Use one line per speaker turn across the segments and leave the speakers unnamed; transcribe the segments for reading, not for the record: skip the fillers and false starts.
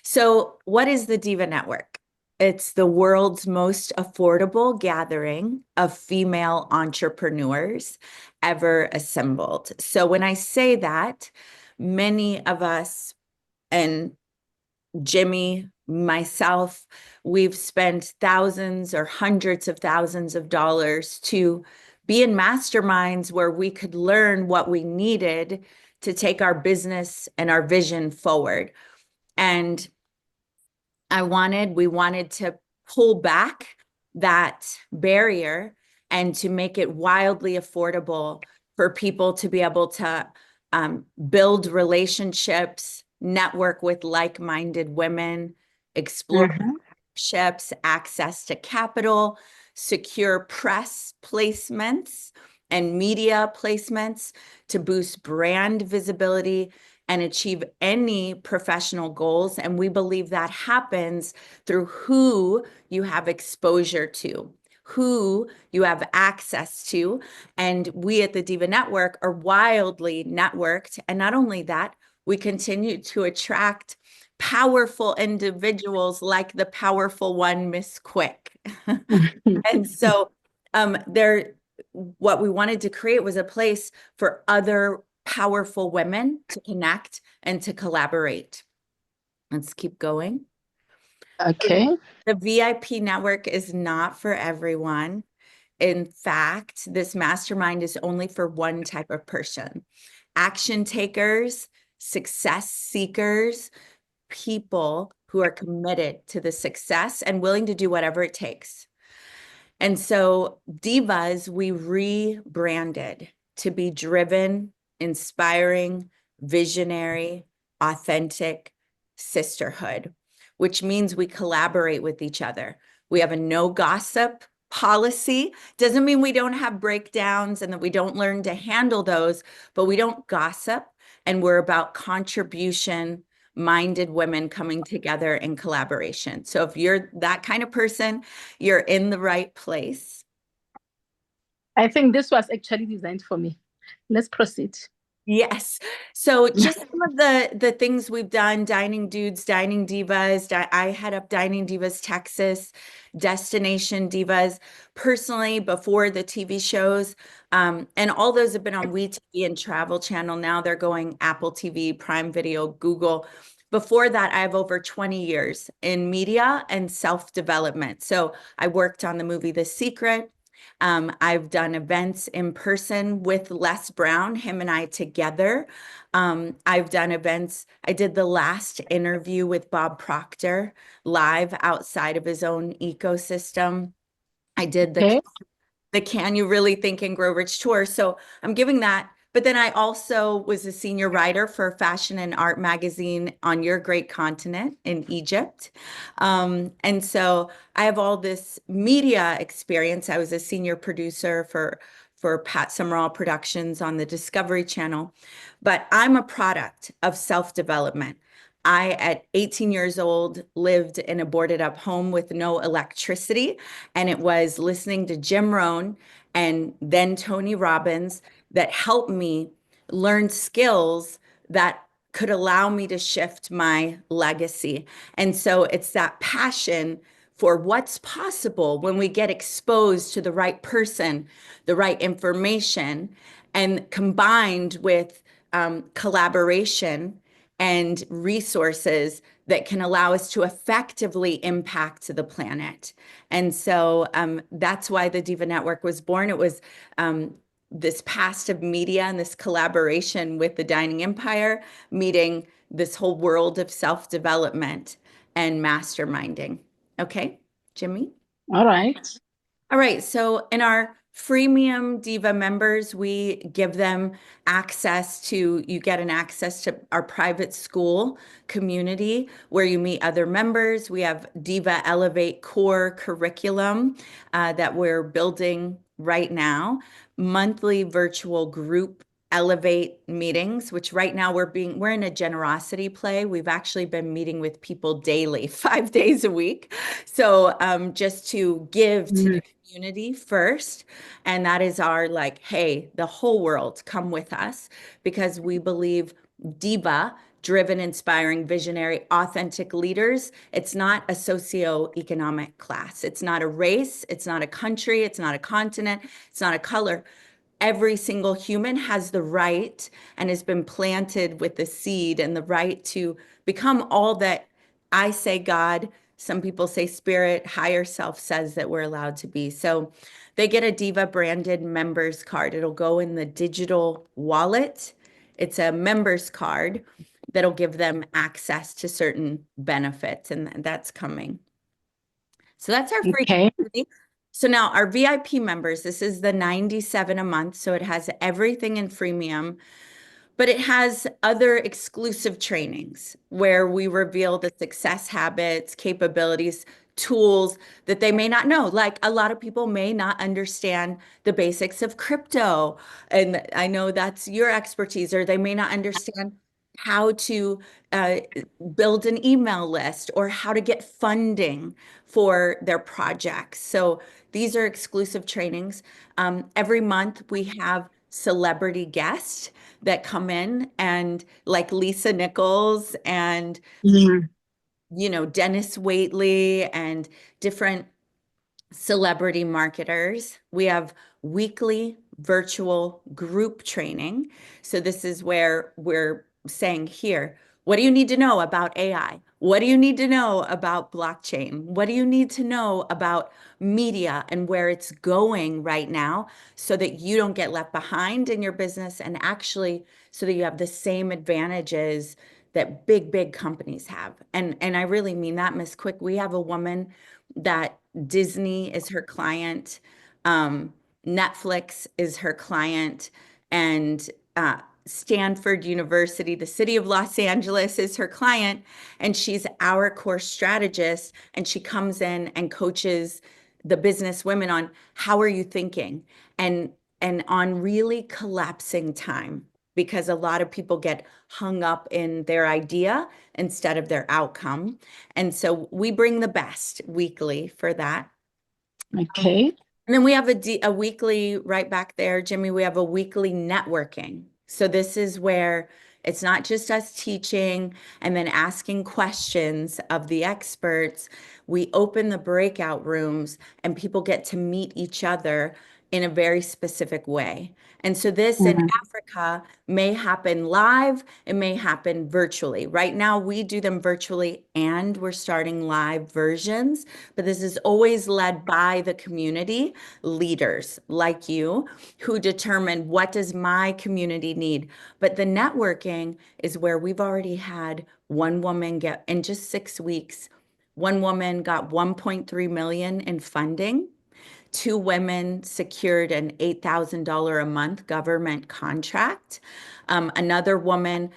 So, what is the DIVA Network? It's the world's most affordable gathering of female entrepreneurs ever assembled. So, when I say that, many of us, and Jimmy, myself, we've spent thousands or hundreds of thousands of dollars to be in masterminds where we could learn what we needed to take our business and our vision forward. And we wanted to pull back that barrier and to make it wildly affordable for people to be able to build relationships, network with like-minded women, explore
Mm-hmm.
partnerships, access to capital, secure press placements and media placements to boost brand visibility and achieve any professional goals. And we believe that happens through who you have exposure to, who you have access to. And we at the DIVA Network are wildly networked. And not only that, we continue to attract powerful individuals like the powerful one, Miss Quick. And so what we wanted to create was a place for other powerful women to connect and to collaborate. Let's keep going.
Okay.
The VIP network is not for everyone. In fact, this mastermind is only for one type of person: action takers, success seekers, people who are committed to the success and willing to do whatever it takes. And so Divas, we rebranded to be driven, inspiring, visionary, authentic sisterhood, which means we collaborate with each other. We have a no gossip policy. Doesn't mean we don't have breakdowns and that we don't learn to handle those, but we don't gossip, and we're about contribution minded women coming together in collaboration. So if you're that kind of person, you're in the right place.
I think this was actually designed for me. Let's proceed.
Yes. So just some of the things we've done: Dining Dudes, Dining Divas. I head up Dining Divas Texas, Destination Divas. Personally, before the TV shows, and all those have been on WeTV and Travel Channel. Now they're going Apple TV, Prime Video, Google. Before that, I have over 20 years in media and self-development. So I worked on the movie The Secret. I've done events in person with Les Brown, him and I together. I've done events. I did the last interview with Bob Proctor live outside of his own ecosystem. I did
Okay.
the Can You Really Think and Grow Rich tour. So I'm giving that. But then I also was a senior writer for Fashion and Art magazine on your great continent in Egypt. And so I have all this media experience. I was a senior producer for Pat Summerall Productions on the Discovery Channel. But I'm a product of self-development. I, at 18 years old, lived in a boarded up home with no electricity. And it was listening to Jim Rohn and then Tony Robbins that helped me learn skills that could allow me to shift my legacy. And so it's that passion for what's possible when we get exposed to the right person, the right information, and combined with collaboration and resources that can allow us to effectively impact the planet. And so that's why the DIVA Network was born. It was this past of media and this collaboration with the Dining Empire, meeting this whole world of self-development and masterminding. Okay, Jimmy?
All right.
All right, so in our freemium Diva members, we give them you get an access to our private school community where you meet other members. We have Diva Elevate core curriculum that we're building right now, monthly virtual group Elevate meetings, which right now we're in a generosity play. We've actually been meeting with people daily, 5 days a week. So just to give to the community first. And that is our like, hey, the whole world, come with us, because we believe Diva driven, inspiring, visionary, authentic leaders. It's not a socioeconomic class. It's not a race. It's not a country. It's not a continent. It's not a color. Every single human has the right and has been planted with the seed and the right to become all that I say God, some people say spirit, higher self says that we're allowed to be. So they get a Diva branded members card. It'll go in the digital wallet. It's a members card that'll give them access to certain benefits, and that's coming. So that's our free
Okay.
community. So now our VIP members, this is the 97 a month. So it has everything in freemium, but it has other exclusive trainings where we reveal the success habits, capabilities, tools that they may not know. Like a lot of people may not understand the basics of crypto. And I know that's your expertise, or they may not understand how to uh, build an email list or how to get funding for their projects. So these are exclusive trainings. Every month we have celebrity guests that come in, and like Lisa Nichols and
Mhm.
Dennis Waitley and different celebrity marketers. We have weekly virtual group training. So this is where we're saying here, what do you need to know about AI? What do you need to know about blockchain? What do you need to know about media and where it's going right now so that you don't get left behind in your business, and actually so that you have the same advantages that big companies have. And I really mean that, Miss Quick. We have a woman that Disney is her client, Netflix is her client, and Stanford University, the city of Los Angeles is her client, and she's our course strategist, and she comes in and coaches the business women on how are you thinking, and on really collapsing time, because a lot of people get hung up in their idea instead of their outcome. And so we bring the best weekly for that.
Okay.
And then we have a weekly right back there, Jimmy, we have a weekly networking. So this is where it's not just us teaching and then asking questions of the experts. We open the breakout rooms and people get to meet each other in a very specific way. And so this in
Mhm.
Africa may happen live, it may happen virtually. Right now, we do them virtually and we're starting live versions, but this is always led by the community leaders like you who determine what does my community need. But the networking is where we've already had one woman get in just 6 weeks. One woman got 1.3 million in funding. Two women secured an $8,000 a month government contract. Another woman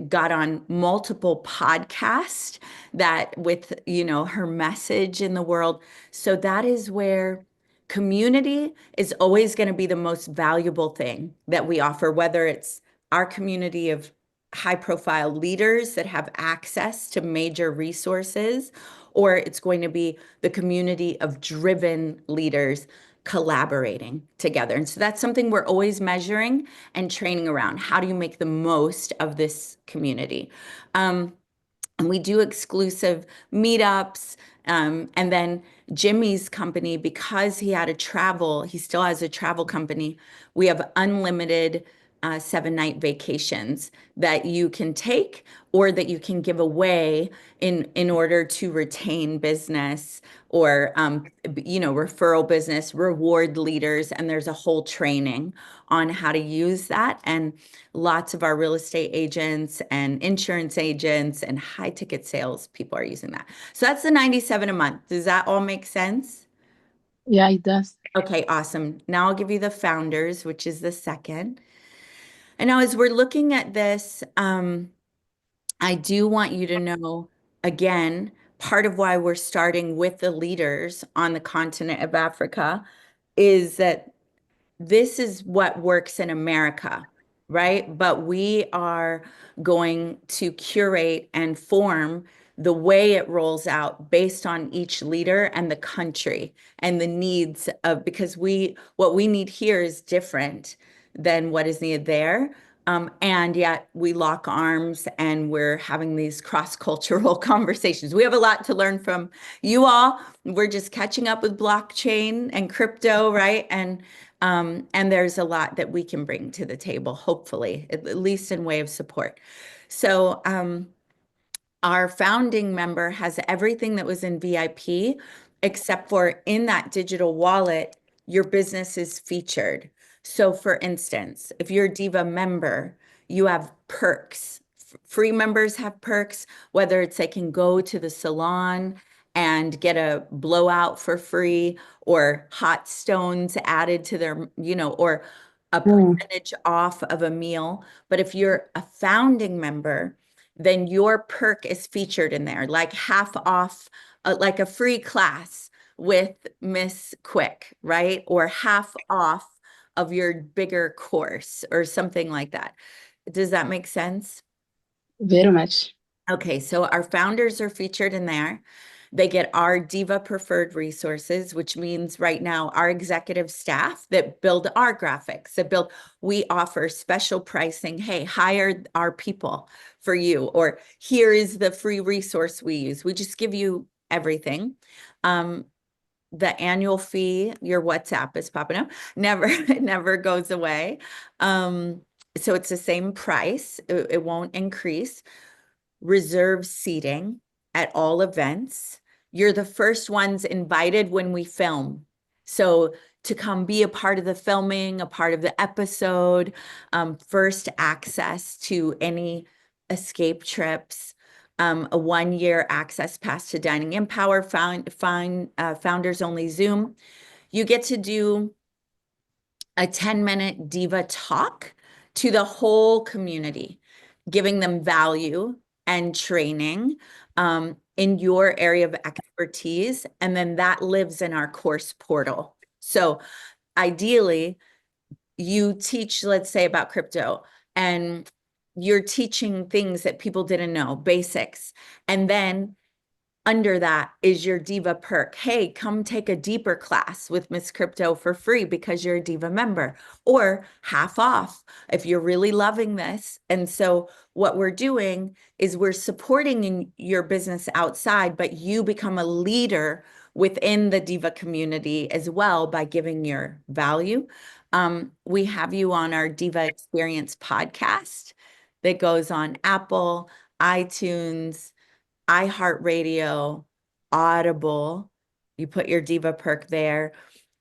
got on multiple podcasts that with, her message in the world. So that is where community is always going to be the most valuable thing that we offer, whether it's our community of high profile leaders that have access to major resources, or it's going to be the community of driven leaders collaborating together. And so that's something we're always measuring and training around. How do you make the most of this community? And we do exclusive meetups. And then Jimmy's company, because he still has a travel company, we have unlimited 7-night vacations that you can take or that you can give away in order to retain business or referral business, reward leaders. And there's a whole training on how to use that. And lots of our real estate agents and insurance agents and high ticket sales people are using that. So that's the 97 a month. Does that all make sense?
Yeah, it does.
Okay, awesome. Now I'll give you the founders, which is the second. And now as we're looking at this, I do want you to know, again, part of why we're starting with the leaders on the continent of Africa is that this is what works in America, right? But we are going to curate and form the way it rolls out based on each leader and the country and the needs of, because what we need here is different than what is needed there. And yet we lock arms and we're having these cross-cultural conversations. We have a lot to learn from you all. We're just catching up with blockchain and crypto, right? And there's a lot that we can bring to the table, hopefully, at least in way of support. So our founding member has everything that was in VIP, except for in that digital wallet, your business is featured. So for instance, if you're a Diva member, you have perks. Free members have perks, whether it's they can go to the salon and get a blowout for free, or hot stones added to their, or a percentage off of a meal. But if you're a founding member, then your perk is featured in there, like half off, like a free class with Miss Quick, right? Or half off of your bigger course or something like that. Does that make sense?
Very much.
Okay, so our founders are featured in there. They get our Diva preferred resources, which means right now our executive staff that build our graphics, we offer special pricing. Hey, hire our people for you, or here is the free resource we use. We just give you everything. The annual fee, your WhatsApp is popping up, it never goes away. So it's the same price. It won't increase. Reserve seating at all events. You're the first ones invited when we film. So to come be a part of the filming, a part of the episode, first access to any escape trips, a 1-year access pass to Dining Empower, founders only Zoom. You get to do a 10-minute Diva talk to the whole community, giving them value and training in your area of expertise. And then that lives in our course portal. So ideally, you teach, let's say, about crypto, and you're teaching things that people didn't know, basics. And then under that is your Diva perk. Hey, come take a deeper class with Miss Crypto for free because you're a Diva member, or half off if you're really loving this. And so what we're doing is we're supporting in your business outside, but you become a leader within the Diva community as well by giving your value. We have you on our Diva Experience podcast that goes on Apple, iTunes, iHeartRadio, Audible. You put your Diva perk there.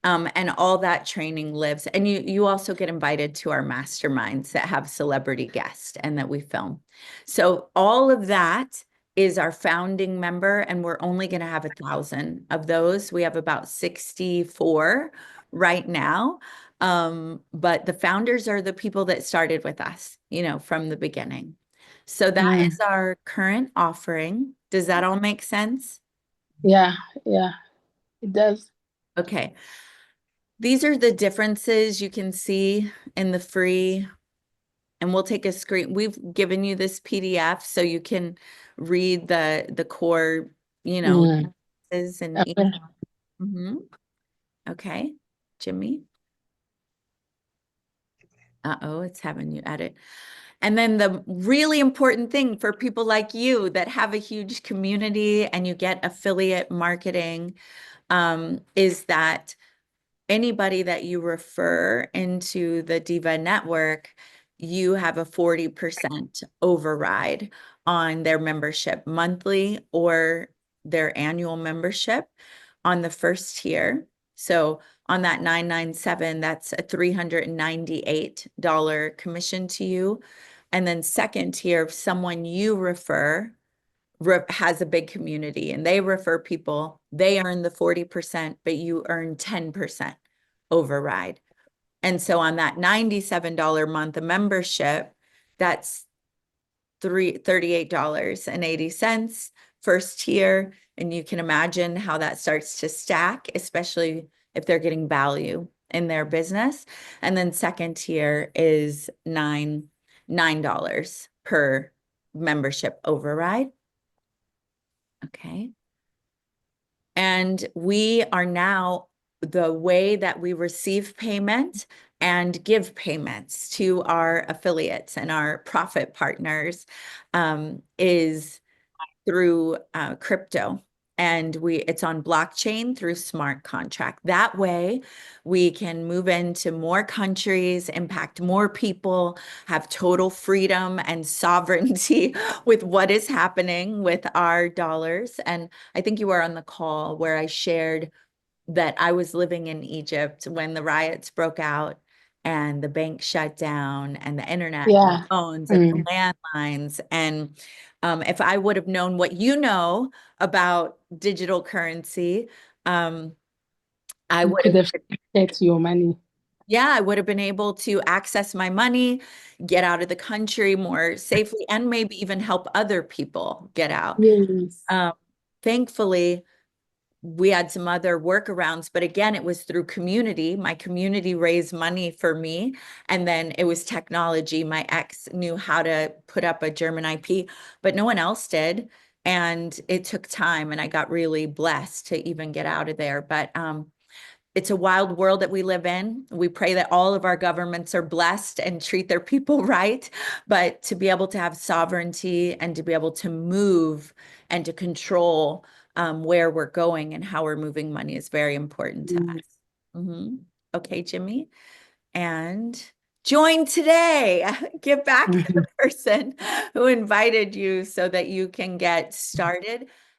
And all that training lives. And you also get invited to our masterminds that have celebrity guests and that we film. So all of that is our founding member, and we're only going to have 1,000 of those. We have about 64 right now. But the founders are the people that started with us, from the beginning. So that is our current offering. Does that all make sense?
Yeah, it does.
Okay. These are the differences you can see in the free, and we'll take a screen. We've given you this PDF so you can read the core, differences and
Okay.
Okay, Jimmy. Uh-oh, it's having you edit. And then the really important thing for people like you that have a huge community and you get affiliate marketing, is that anybody that you refer into the DIVA network, you have a 40% override on their membership monthly or their annual membership on the first tier. So on that 997, that's a $398 commission to you. And then second tier, if someone you refer has a big community and they refer people, they earn the 40%, but you earn 10% override. And so on that $97 a month membership, that's $38.80 first tier. And you can imagine how that starts to stack, especially if they're getting value in their business. And then second tier is $9 per membership override. Okay. And we are now, the way that we receive payment and give payments to our affiliates and our profit partners is through crypto. And it's on blockchain through smart contract. That way, we can move into more countries, impact more people, have total freedom and sovereignty with what is happening with our dollars. And I think you were on the call where I shared that I was living in Egypt when the riots broke out and the bank shut down and the internet and
Yeah.
phones and the landlines. And if I would have known what you know about digital currency, I
You
would
could
have,
have shared your money.
yeah, I would have been able to access my money, get out of the country more safely, and maybe even help other people get out.
Yes.
Um, Thankfully, we had some other workarounds, but again, it was through community. My community raised money for me. And then it was technology. My ex knew how to put up a German IP, but no one else did. And it took time, and I got really blessed to even get out of there. But it's a wild world that we live in. We pray that all of our governments are blessed and treat their people right. But to be able to have sovereignty and to be able to move and to control where we're going and how we're moving money is very important to us. Mhm. Okay, Jimmy. And join today. Get back to the person who invited you so that you can get started.